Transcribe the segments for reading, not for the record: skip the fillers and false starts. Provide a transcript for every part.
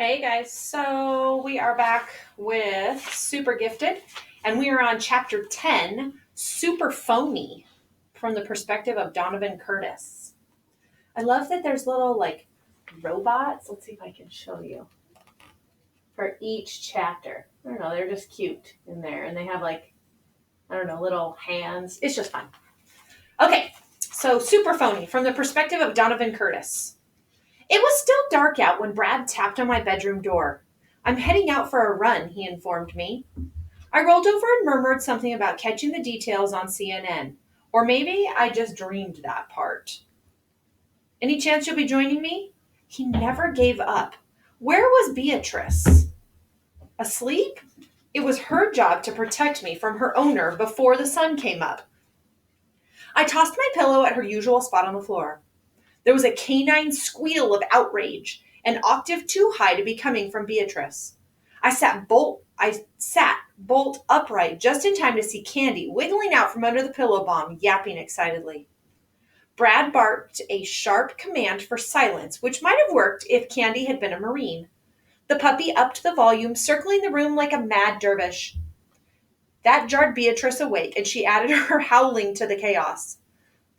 Hey guys, so we are back with Super Gifted, and we are on chapter 10, Super Phony, from the perspective of Donovan Curtis. I love that there's little robots. Let's see if I can show you for each chapter. I don't know, they're just cute in there, and they have little hands. It's just fun. Okay, so Super Phony from the perspective of Donovan Curtis. It was still dark out when Brad tapped on my bedroom door. I'm heading out for a run, he informed me. I rolled over and murmured something about catching the details on CNN. Or maybe I just dreamed that part. Any chance you'll be joining me? He never gave up. Where was Beatrice? Asleep? It was her job to protect me from her owner before the sun came up. I tossed my pillow at her usual spot on the floor. There was a canine squeal of outrage, an octave too high to be coming from Beatrice. I sat bolt upright just in time to see Candy wiggling out from under the pillow bomb, yapping excitedly. Brad barked a sharp command for silence, which might have worked if Candy had been a Marine. The puppy upped the volume, circling the room like a mad dervish. That jarred Beatrice awake, and she added her howling to the chaos.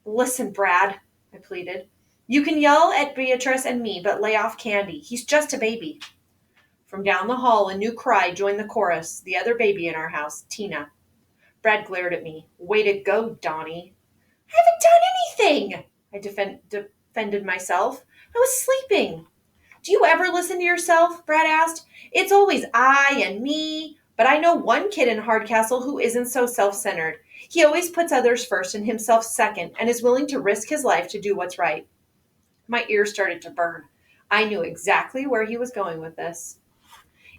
Listen, Brad, I pleaded. You can yell at Beatrice and me, but lay off Candy. He's just a baby. From down the hall, a new cry joined the chorus, the other baby in our house, Tina. Brad glared at me. Way to go, Donnie. I haven't done anything, I defended myself. I was sleeping. Do you ever listen to yourself? Brad asked. It's always I and me, but I know one kid in Hardcastle who isn't so self-centered. He always puts others first and himself second and is willing to risk his life to do what's right. My ears started to burn. I knew exactly where he was going with this.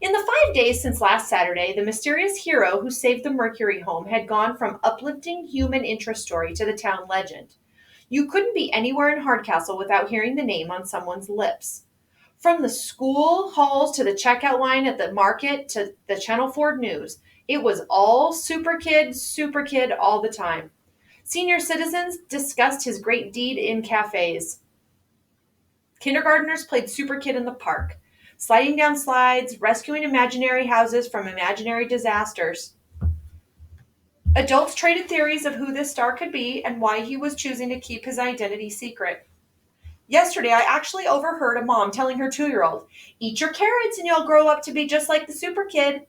In the 5 days since last Saturday, the mysterious hero who saved the Mercury home had gone from uplifting human interest story to the town legend. You couldn't be anywhere in Hardcastle without hearing the name on someone's lips. From the school halls to the checkout line at the market to the Channel 4 news, it was all super kid all the time. Senior citizens discussed his great deed in cafes. Kindergartners played super kid in the park, sliding down slides, rescuing imaginary houses from imaginary disasters. Adults traded theories of who this star could be and why he was choosing to keep his identity secret. Yesterday, I actually overheard a mom telling her 2-year-old, eat your carrots and you'll grow up to be just like the super kid. It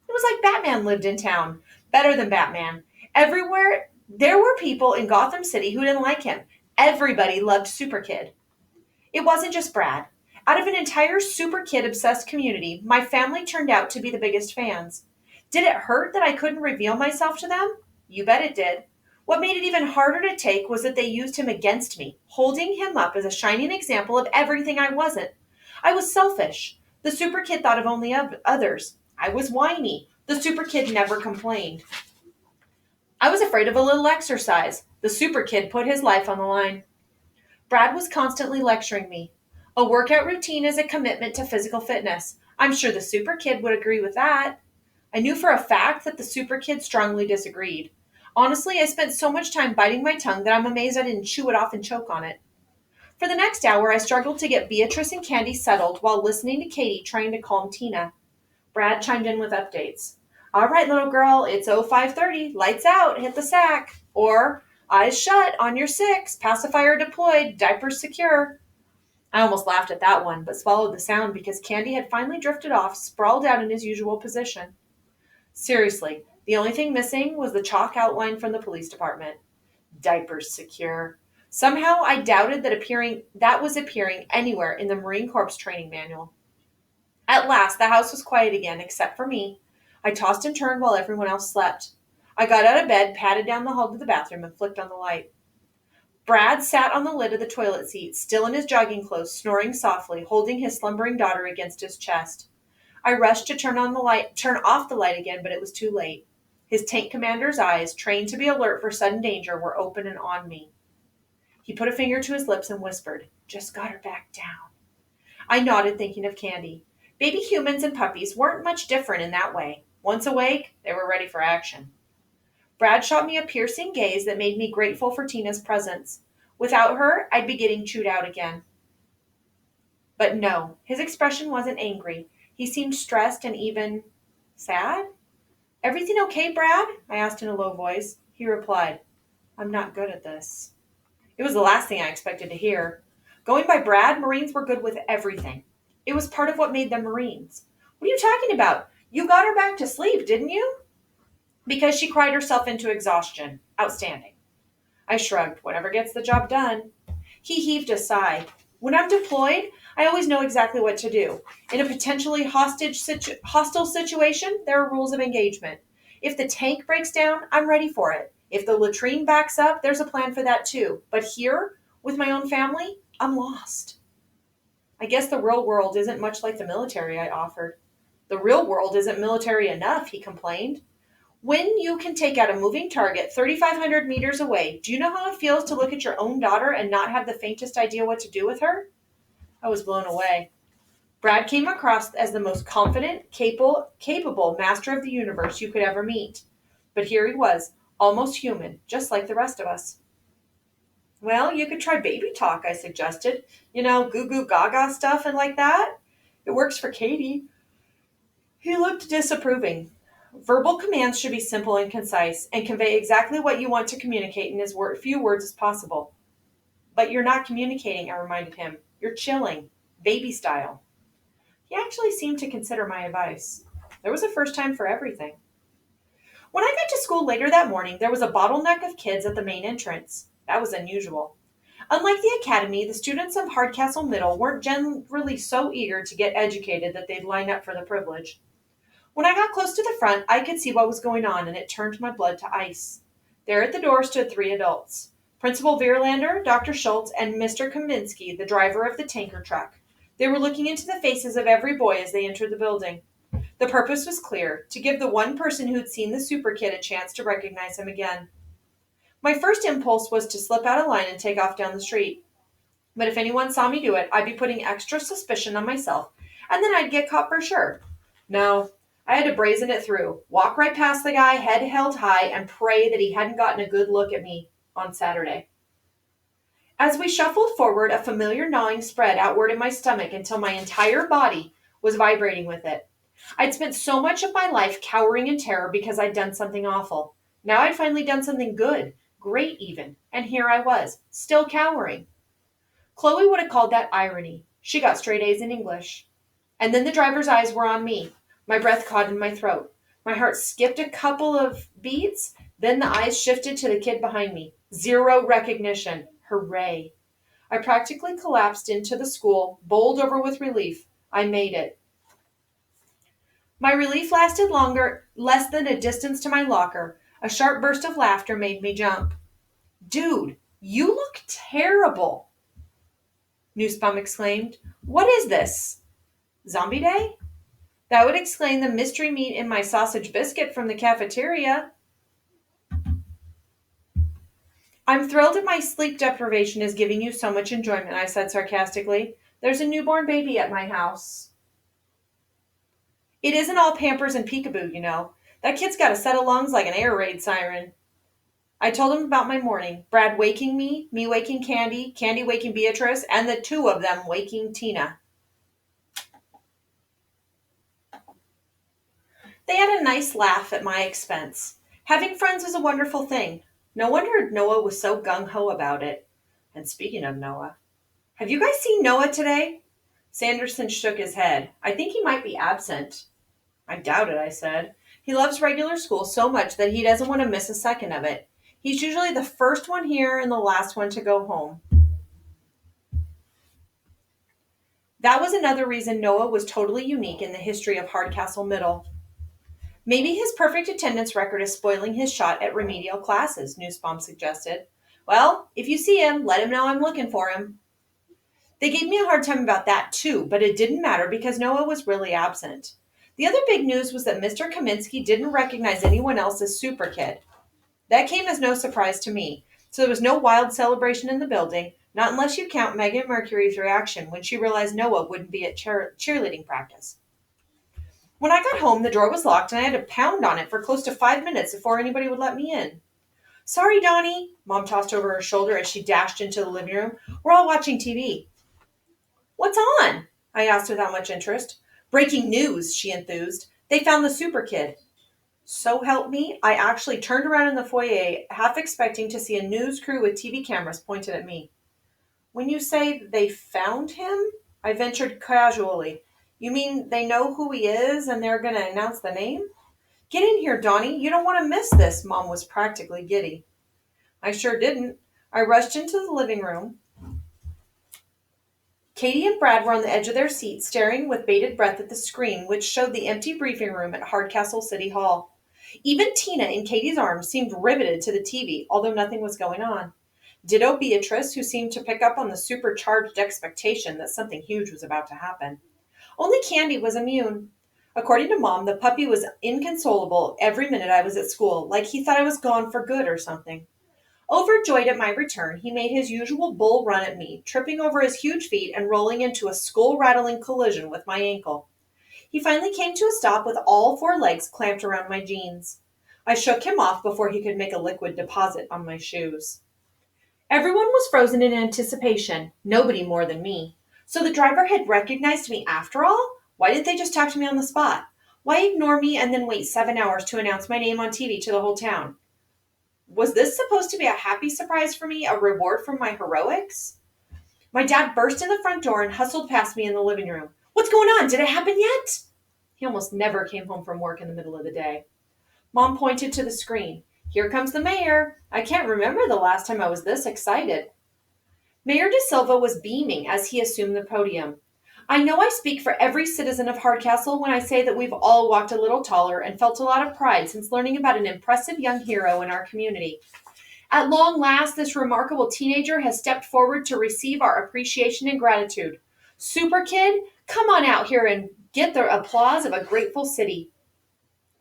was like Batman lived in town. Better than Batman. Everywhere, there were people in Gotham City who didn't like him. Everybody loved Super Kid. It wasn't just Brad. Out of an entire super kid obsessed community, my family turned out to be the biggest fans. Did it hurt that I couldn't reveal myself to them? You bet it did. What made it even harder to take was that they used him against me, holding him up as a shining example of everything I wasn't. I was selfish. The super kid thought of only others. I was whiny. The super kid never complained. I was afraid of a little exercise. The super kid put his life on the line. Brad was constantly lecturing me. A workout routine is a commitment to physical fitness. I'm sure the super kid would agree with that. I knew for a fact that the super kid strongly disagreed. Honestly, I spent so much time biting my tongue that I'm amazed I didn't chew it off and choke on it. For the next hour, I struggled to get Beatrice and Candy settled while listening to Katie trying to calm Tina. Brad chimed in with updates. All right, little girl, it's 0530. Lights out, hit the sack. Or, eyes shut, on your 6, pacifier deployed, diapers secure. I almost laughed at that one, but swallowed the sound because Candy had finally drifted off, sprawled out in his usual position. Seriously, the only thing missing was the chalk outline from the police department. Diapers secure. Somehow I doubted that was appearing anywhere in the Marine Corps training manual. At last, the house was quiet again, except for me. I tossed and turned while everyone else slept. I got out of bed, padded down the hall to the bathroom, and flicked on the light. Brad sat on the lid of the toilet seat, still in his jogging clothes, snoring softly, holding his slumbering daughter against his chest. I rushed to turn off the light again, but it was too late. His tank commander's eyes, trained to be alert for sudden danger, were open and on me. He put a finger to his lips and whispered, "Just got her back down." I nodded, thinking of Candy. Baby humans and puppies weren't much different in that way. Once awake, they were ready for action. Brad shot me a piercing gaze that made me grateful for Tina's presence. Without her, I'd be getting chewed out again. But no, his expression wasn't angry. He seemed stressed and even sad. Everything okay, Brad? I asked in a low voice. He replied, I'm not good at this. It was the last thing I expected to hear. Going by Brad, Marines were good with everything. It was part of what made them Marines. What are you talking about? You got her back to sleep, didn't you? Because she cried herself into exhaustion. Outstanding. I shrugged. Whatever gets the job done. He heaved a sigh. When I'm deployed, I always know exactly what to do. In a potentially hostile situation, there are rules of engagement. If the tank breaks down, I'm ready for it. If the latrine backs up, there's a plan for that too. But here, with my own family, I'm lost. I guess the real world isn't much like the military, I offered. The real world isn't military enough, he complained. When you can take out a moving target 3,500 meters away, do you know how it feels to look at your own daughter and not have the faintest idea what to do with her? I was blown away. Brad came across as the most confident, capable master of the universe you could ever meet. But here he was, almost human, just like the rest of us. Well, you could try baby talk, I suggested. Goo goo gaga stuff and like that. It works for Katie. He looked disapproving. Verbal commands should be simple and concise and convey exactly what you want to communicate in as few words as possible. But you're not communicating, I reminded him. You're chilling, baby style. He actually seemed to consider my advice. There was a first time for everything. When I got to school later that morning, there was a bottleneck of kids at the main entrance. That was unusual. Unlike the academy, the students of Hardcastle Middle weren't generally so eager to get educated that they'd line up for the privilege. When I got close to the front, I could see what was going on, and it turned my blood to ice. There at the door stood three adults. Principal Vierlander, Dr. Schultz, and Mr. Kaminsky, the driver of the tanker truck. They were looking into the faces of every boy as they entered the building. The purpose was clear, to give the one person who'd seen the super kid a chance to recognize him again. My first impulse was to slip out of line and take off down the street. But if anyone saw me do it, I'd be putting extra suspicion on myself, and then I'd get caught for sure. No, I had to brazen it through, walk right past the guy, head held high, and pray that he hadn't gotten a good look at me on Saturday. As we shuffled forward, a familiar gnawing spread outward in my stomach until my entire body was vibrating with it. I'd spent so much of my life cowering in terror because I'd done something awful. Now I'd finally done something good, great even, and here I was, still cowering. Chloe would have called that irony. She got straight A's in English. And then the driver's eyes were on me. My breath caught in my throat. My heart skipped a couple of beats. Then the eyes shifted to the kid behind me. Zero recognition. Hooray. I practically collapsed into the school, bowled over with relief. I made it. My relief lasted less than a distance to my locker. A sharp burst of laughter made me jump. Dude, you look terrible, Newsbaum exclaimed. What is this? Zombie Day? That would explain the mystery meat in my sausage biscuit from the cafeteria. I'm thrilled that my sleep deprivation is giving you so much enjoyment, I said sarcastically. There's a newborn baby at my house. It isn't all Pampers and Peekaboo, you know. That kid's got a set of lungs like an air raid siren. I told him about my morning. Brad waking me waking Candy, Candy waking Beatrice, and the two of them waking Tina. They had a nice laugh at my expense. Having friends is a wonderful thing. No wonder Noah was so gung-ho about it. And speaking of Noah, have you guys seen Noah today? Sanderson shook his head. I think he might be absent. I doubt it, I said. He loves regular school so much that he doesn't want to miss a second of it. He's usually the first one here and the last one to go home. That was another reason Noah was totally unique in the history of Hardcastle Middle. Maybe his perfect attendance record is spoiling his shot at remedial classes, Newsbaum suggested. Well, if you see him, let him know I'm looking for him. They gave me a hard time about that too, but it didn't matter because Noah was really absent. The other big news was that Mr. Kaminsky didn't recognize anyone else as Super Kid. That came as no surprise to me, so there was no wild celebration in the building, not unless you count Megan Mercury's reaction when she realized Noah wouldn't be at cheerleading practice. When I got home, the door was locked and I had to pound on it for close to 5 minutes before anybody would let me in. Sorry, Donnie, Mom tossed over her shoulder as she dashed into the living room. We're all watching TV. What's on? I asked without much interest. Breaking news, she enthused. They found the super kid. So help me, I actually turned around in the foyer, half expecting to see a news crew with TV cameras pointed at me. When you say they found him, I ventured casually. You mean they know who he is and they're going to announce the name? Get in here, Donnie. You don't want to miss this. Mom was practically giddy. I sure didn't. I rushed into the living room. Katie and Brad were on the edge of their seats, staring with bated breath at the screen, which showed the empty briefing room at Hardcastle City Hall. Even Tina, in Katie's arms, seemed riveted to the TV, although nothing was going on. Ditto Beatrice, who seemed to pick up on the supercharged expectation that something huge was about to happen. Only Candy was immune. According to Mom, the puppy was inconsolable every minute I was at school, like he thought I was gone for good or something. Overjoyed at my return, he made his usual bull run at me, tripping over his huge feet and rolling into a skull-rattling collision with my ankle. He finally came to a stop with all four legs clamped around my jeans. I shook him off before he could make a liquid deposit on my shoes. Everyone was frozen in anticipation, nobody more than me. So the driver had recognized me after all? Why didn't they just talk to me on the spot? Why ignore me and then wait 7 hours to announce my name on TV to the whole town? Was this supposed to be a happy surprise for me, a reward for my heroics? My dad burst in the front door and hustled past me in the living room. What's going on? Did it happen yet? He almost never came home from work in the middle of the day. Mom pointed to the screen. Here comes the mayor. I can't remember the last time I was this excited. Mayor De Silva was beaming as he assumed the podium. I know I speak for every citizen of Hardcastle when I say that we've all walked a little taller and felt a lot of pride since learning about an impressive young hero in our community. At long last, this remarkable teenager has stepped forward to receive our appreciation and gratitude. Super Kid, come on out here and get the applause of a grateful city.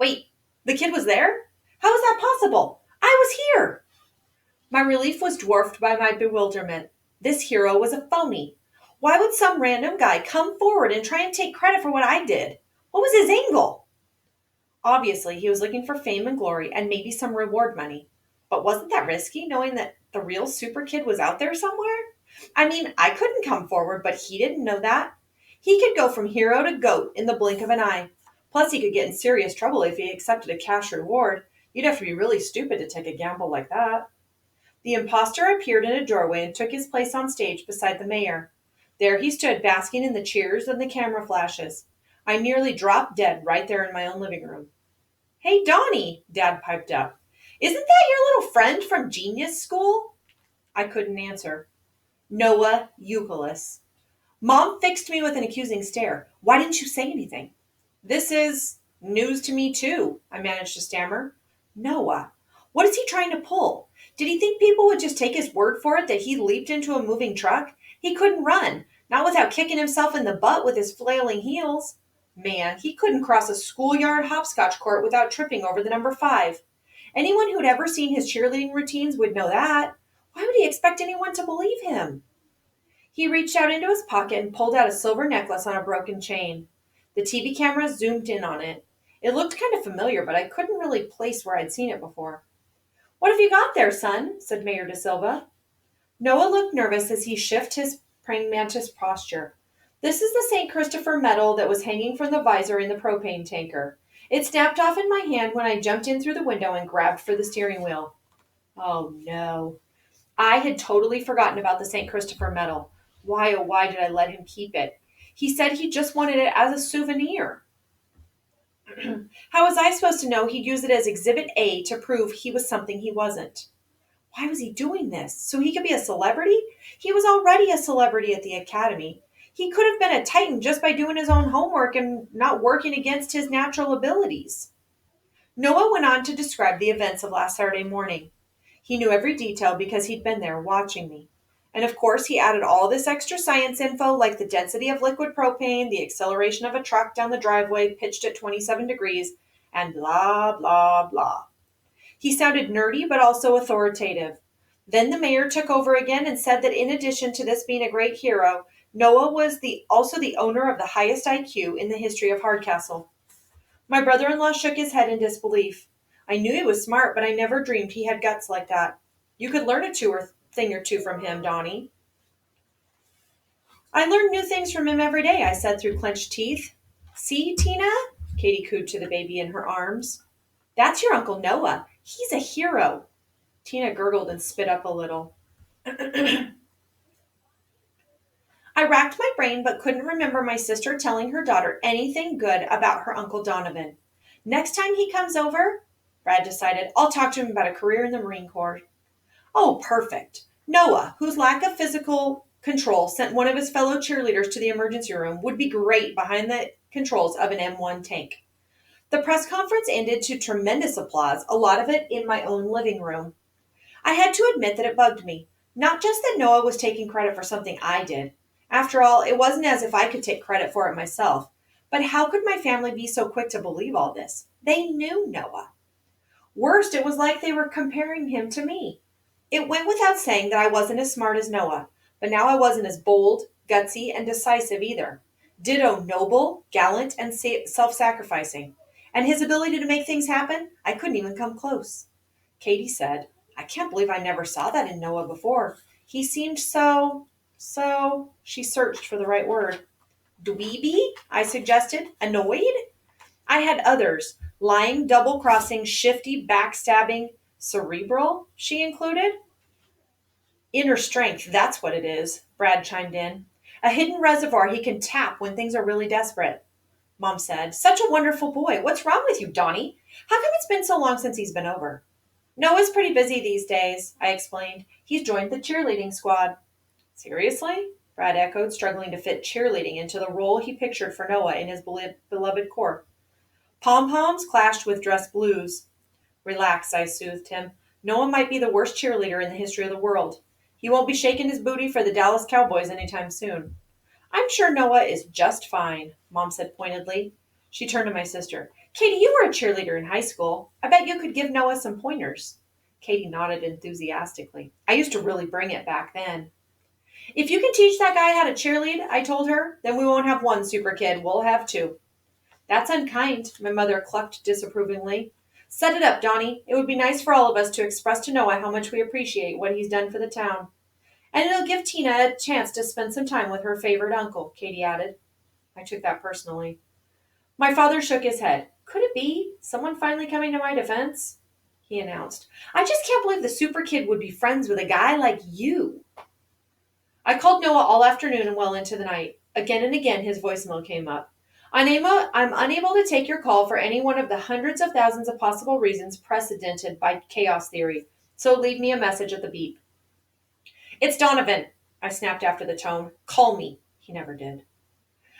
Wait, the kid was there? How is that possible? I was here. My relief was dwarfed by my bewilderment. This hero was a phony. Why would some random guy come forward and try and take credit for what I did? What was his angle? Obviously, he was looking for fame and glory and maybe some reward money. But wasn't that risky, knowing that the real super kid was out there somewhere? I mean, I couldn't come forward, but he didn't know that. He could go from hero to goat in the blink of an eye. Plus, he could get in serious trouble if he accepted a cash reward. You'd have to be really stupid to take a gamble like that. The impostor appeared in a doorway and took his place on stage beside the mayor. There he stood, basking in the cheers and the camera flashes. I nearly dropped dead right there in my own living room. Hey, Donnie, Dad piped up. Isn't that your little friend from Genius School? I couldn't answer. Noah Euclid. Mom fixed me with an accusing stare. Why didn't you say anything? This is news to me, too, I managed to stammer. Noah, what is he trying to pull? Did he think people would just take his word for it that he leaped into a moving truck? He couldn't run, not without kicking himself in the butt with his flailing heels. Man, he couldn't cross a schoolyard hopscotch court without tripping over the number 5. Anyone who'd ever seen his cheerleading routines would know that. Why would he expect anyone to believe him? He reached out into his pocket and pulled out a silver necklace on a broken chain. The TV camera zoomed in on it. It looked kind of familiar, but I couldn't really place where I'd seen it before. What have you got there, son? Said Mayor De Silva. Noah looked nervous as he shifted his praying mantis posture. This is the St. Christopher medal that was hanging from the visor in the propane tanker. It snapped off in my hand when I jumped in through the window and grabbed for the steering wheel. Oh no. I had totally forgotten about the St. Christopher medal. Why, oh why did I let him keep it? He said he just wanted it as a souvenir. How was I supposed to know he'd use it as Exhibit A to prove he was something he wasn't? Why was he doing this? So he could be a celebrity? He was already a celebrity at the academy. He could have been a titan just by doing his own homework and not working against his natural abilities. Noah went on to describe the events of last Saturday morning. He knew every detail because he'd been there watching me. And of course, he added all this extra science info like the density of liquid propane, the acceleration of a truck down the driveway pitched at 27 degrees, and blah, blah, blah. He sounded nerdy but also authoritative. Then the mayor took over again and said that in addition to this being a great hero, Noah was also the owner of the highest IQ in the history of Hardcastle. My brother-in-law shook his head in disbelief. I knew he was smart, but I never dreamed he had guts like that. You could learn a thing or two from him, Donnie. I learn new things from him every day, I said through clenched teeth. See, Tina? Katie cooed to the baby in her arms. That's your Uncle Noah. He's a hero. Tina gurgled and spit up a little. I racked my brain but couldn't remember my sister telling her daughter anything good about her Uncle Donovan. Next time he comes over, Brad decided, I'll talk to him about a career in the Marine Corps. Oh, perfect. Noah, whose lack of physical control sent one of his fellow cheerleaders to the emergency room, would be great behind the controls of an M1 tank. The press conference ended to tremendous applause, a lot of it in my own living room. I had to admit that it bugged me. Not just that Noah was taking credit for something I did. After all, it wasn't as if I could take credit for it myself. But how could my family be so quick to believe all this? They knew Noah. Worst, it was like they were comparing him to me. It went without saying that I wasn't as smart as Noah, but now I wasn't as bold, gutsy, and decisive either. Ditto noble, gallant, and self sacrificing. And his ability to make things happen, I couldn't even come close. Katie said, I can't believe I never saw that in Noah before. He seemed she searched for the right word. Dweeby, I suggested. Annoyed? I had others. Lying, double crossing, shifty, backstabbing, cerebral, she included. Inner strength, that's what it is, Brad chimed in. A hidden reservoir he can tap when things are really desperate. Mom said, Such a wonderful boy. What's wrong with you, Donnie? How come it's been so long since he's been over? Noah's pretty busy these days, I explained. He's joined the cheerleading squad. Seriously? Brad echoed, struggling to fit cheerleading into the role he pictured for Noah in his beloved corps. Pom-poms clashed with dress blues. Relax, I soothed him. Noah might be the worst cheerleader in the history of the world. He won't be shaking his booty for the Dallas Cowboys anytime soon. I'm sure Noah is just fine, Mom said pointedly. She turned to my sister. Katie, you were a cheerleader in high school. I bet you could give Noah some pointers. Katie nodded enthusiastically. I used to really bring it back then. If you can teach that guy how to cheerlead, I told her, then we won't have one super kid. We'll have two. That's unkind, my mother clucked disapprovingly. Set it up, Donnie. It would be nice for all of us to express to Noah how much we appreciate what he's done for the town. And it'll give Tina a chance to spend some time with her favorite uncle, Katie added. I took that personally. My father shook his head. Could it be someone finally coming to my defense? He announced. I just can't believe the super kid would be friends with a guy like you. I called Noah all afternoon and well into the night. Again and again his voicemail came up. I'm unable to take your call for any one of the hundreds of thousands of possible reasons precedented by chaos theory, so leave me a message at the beep. It's Donovan, I snapped after the tone. Call me. He never did.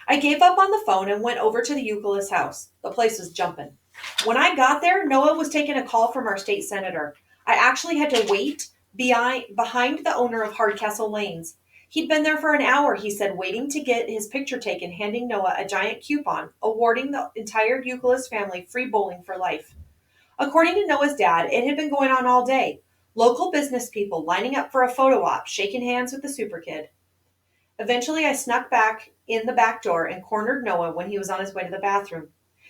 I gave up on the phone and went over to the Euclid's house. The place was jumping. When I got there, Noah was taking a call from our state senator. I actually had to wait behind the owner of Hardcastle Lanes. He'd been there for an hour, he said, waiting to get his picture taken, handing Noah a giant coupon, awarding the entire Euclid's family free bowling for life. According to Noah's dad, it had been going on all day. Local business people lining up for a photo op, shaking hands with the super kid. Eventually, I snuck back in the back door and cornered Noah when he was on his way to the bathroom.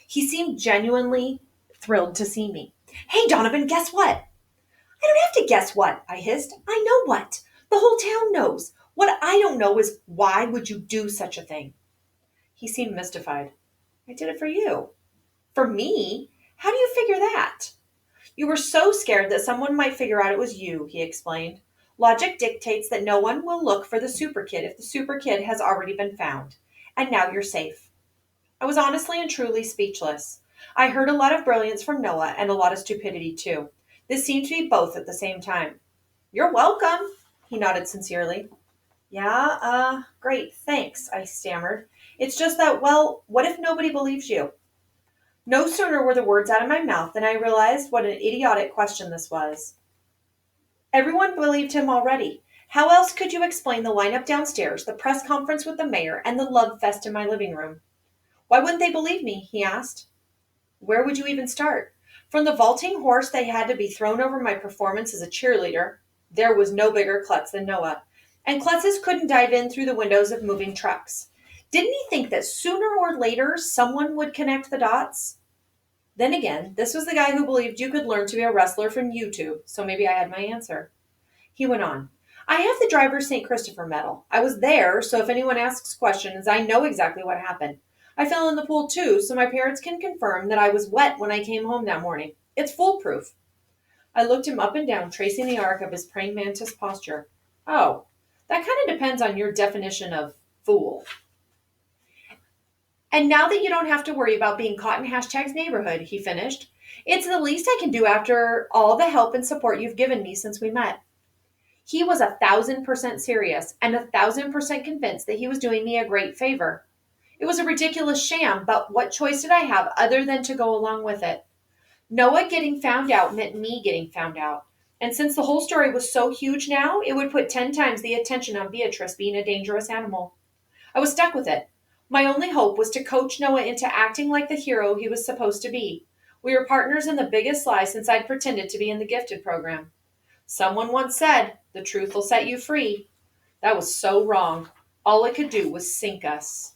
He seemed genuinely thrilled to see me. Hey, Donovan, guess what? I don't have to guess what, I hissed. I know what. The whole town knows. What I don't know is why would you do such a thing? He seemed mystified. I did it for you. For me? How do you figure that? You were so scared that someone might figure out it was you, he explained. Logic dictates that no one will look for the super kid if the super kid has already been found. And now you're safe. I was honestly and truly speechless. I heard a lot of brilliance from Noah and a lot of stupidity too. This seemed to be both at the same time. You're welcome, he nodded sincerely. Yeah, great, thanks, I stammered. It's just that, well, what if nobody believes you? No sooner were the words out of my mouth than I realized what an idiotic question this was. Everyone believed him already. How else could you explain the lineup downstairs, the press conference with the mayor, and the love fest in my living room? Why wouldn't they believe me? He asked. Where would you even start? From the vaulting horse they had to be thrown over my performance as a cheerleader, there was no bigger klutz than Noah. And klutzes couldn't dive in through the windows of moving trucks. Didn't he think that sooner or later someone would connect the dots? Then again, this was the guy who believed you could learn to be a wrestler from YouTube, so maybe I had my answer. He went on. I have the driver's St. Christopher medal. I was there, so if anyone asks questions, I know exactly what happened. I fell in the pool too, so my parents can confirm that I was wet when I came home that morning. It's foolproof. I looked him up and down, tracing the arc of his praying mantis posture. Oh, that kind of depends on your definition of fool. And now that you don't have to worry about being caught in hashtag's neighborhood, he finished, it's the least I can do after all the help and support you've given me since we met. He was 1,000% serious and 1,000% convinced that he was doing me a great favor. It was a ridiculous sham, but what choice did I have other than to go along with it? Noah getting found out meant me getting found out. And since the whole story was so huge now, it would put 10 times the attention on Beatrice being a dangerous animal. I was stuck with it. My only hope was to coach Noah into acting like the hero he was supposed to be. We were partners in the biggest lie since I'd pretended to be in the gifted program. Someone once said, the truth will set you free. That was so wrong. All it could do was sink us.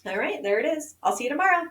All right, there it is. I'll see you tomorrow.